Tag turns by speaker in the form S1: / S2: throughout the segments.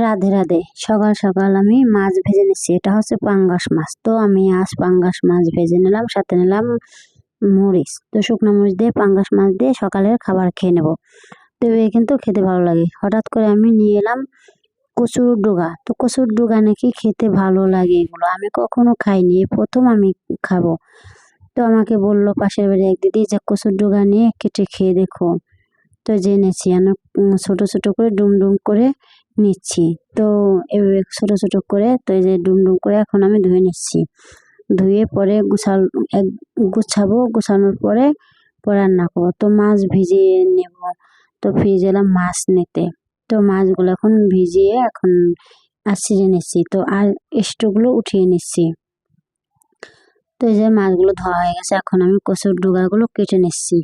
S1: রাধে রাধে। সকাল সকাল আমি মাছ ভেজে নিচ্ছি। এটা হচ্ছে পাঙ্গাস মাছ। তো আমি আজ পাঙ্গাস মাছ ভেজে নিলাম, সাথে নিলাম মরিচ। তো শুকনো মরিচ দিয়ে পাঙ্গাস মাছ দিয়ে সকালের খাবার খেয়ে নেব। তো এই কিন্তু খেতে ভালো লাগে। হঠাৎ করে আমি নিয়ে এলাম কচুর ডগা। তো কচুর ডগা নাকি খেতে ভালো লাগে, এগুলো আমি কখনো খাইনি, এই প্রথম আমি খাবো। তো আমাকে বললো পাশের বাড়ি এক দিদি যে কচুর ডগা নিয়ে কেটে খেয়ে দেখো। তো জেনেছি আমি ছোট ছোট করে ডুম ডুম করে নিচ্ছি। তো এভাবে ছোট ছোট করে, তো এই যে ডুম ডুম করে এখন আমি ধুয়ে নিচ্ছি। ধুয়ে পরে গুছাবো, গুছানোর পরে রান্না করবো। তো মাছ ভিজিয়ে নেব। তো ফ্রিজে এলাম মাছ নিতে। তো মাছগুলো এখন ভিজিয়ে এখন ছিঁড়ে নিচ্ছি। তো আর স্টোগুলো উঠিয়ে নিচ্ছি। তো এই যে মাছগুলো ধোয়া হয়ে গেছে, এখন আমি কচুর ডগাগুলো কেটে নিচ্ছি।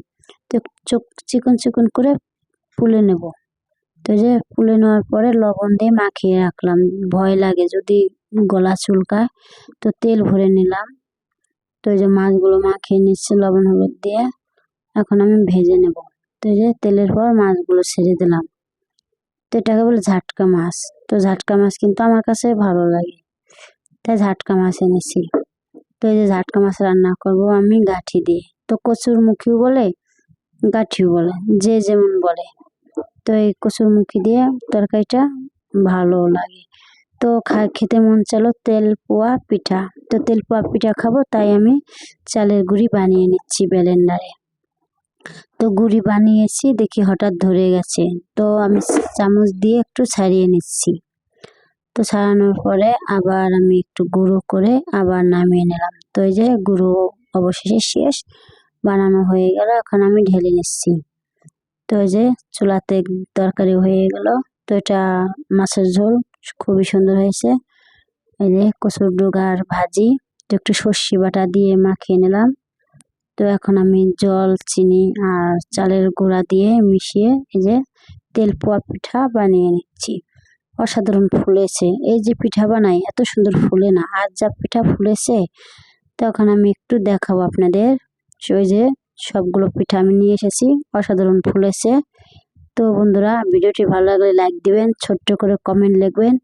S1: তো চিকন চিকন করে ফুলে নেব। তো যে ফুলে নেওয়ার পরে লবণ দিয়ে মাখিয়ে রাখলাম, ভয় লাগে যদি গলা চুলকায়। তো তেল ভরে নিলাম। তো এই যে মাছগুলো মাখিয়ে নিচ্ছি লবণ হলুদ দিয়ে, এখন আমি ভেজে নেব। তো এই যে তেলের পর মাছগুলো ছেড়ে দিলাম। তো এটাকে বলে ঝাটকা মাছ। তো ঝাটকা মাছ কিন্তু আমার কাছে ভালো লাগে, তাই ঝাটকা মাছ এনেছি। তো এই যে ঝাটকা মাছ রান্না করব আমি গাঠি দিয়ে। তো কচুর মুখিও বলে, গাঠিও বলে, যে যেমন বলে। তো এই কচুর মুখি দিয়ে তরকারিটা ভালো লাগে। তো খেতে মন চাইলো তেল পোয়া পিঠা। তো তেল পোয়া পিঠা খাবো, তাই আমি চালের গুঁড়ি বানিয়ে নিচ্ছি ব্লেন্ডারে। তো গুঁড়ি বানিয়েছি, দেখি হঠাৎ ধরে গেছে। তো আমি চামচ দিয়ে একটু ছাড়িয়ে নিচ্ছি। তো ছাড়ানোর পরে আবার আমি একটু গুঁড়ো করে আবার নামিয়ে নিলাম। তো এই যে গুঁড়ো অবশেষে শেষ, বানানো হয়ে গেল, এখন আমি ঢেলে নিচ্ছি। তো এই যে চুলাতে তরকারি হয়ে গেল। তো এটা মাছের ঝোল খুবই সুন্দর হয়েছে। এই যে কচুর ডগার ভাজি, তো একটু সর্ষে বাটা দিয়ে মাখিয়ে নিলাম। তো এখন আমি জল, চিনি আর চালের গুঁড়া দিয়ে মিশিয়ে এই যে তেল পোয়া পিঠা বানিয়ে নিচ্ছি। অসাধারণ ফুলেছে। এই যে পিঠা বানাই এত সুন্দর ফুলে না, আর যা পিঠা ফুলেছে। তখন আমি একটু দেখাবো আপনাদের। ওই যে সবগুলো পিঠা আমি নিয়ে এসেছি, অসাধারণ ফুলেছে। তো বন্ধুরা, ভিডিওটি ভালো লাগলে লাইক দিবেন, ছোট্ট করে কমেন্ট লিখবেন।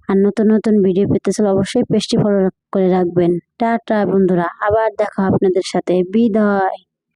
S1: আর নতুন নতুন ভিডিও পেতে চাইলে অবশ্যই পেজটি ফলো করে রাখবেন। টাটা বন্ধুরা, আবার দেখা আপনাদের সাথে। বিদায়।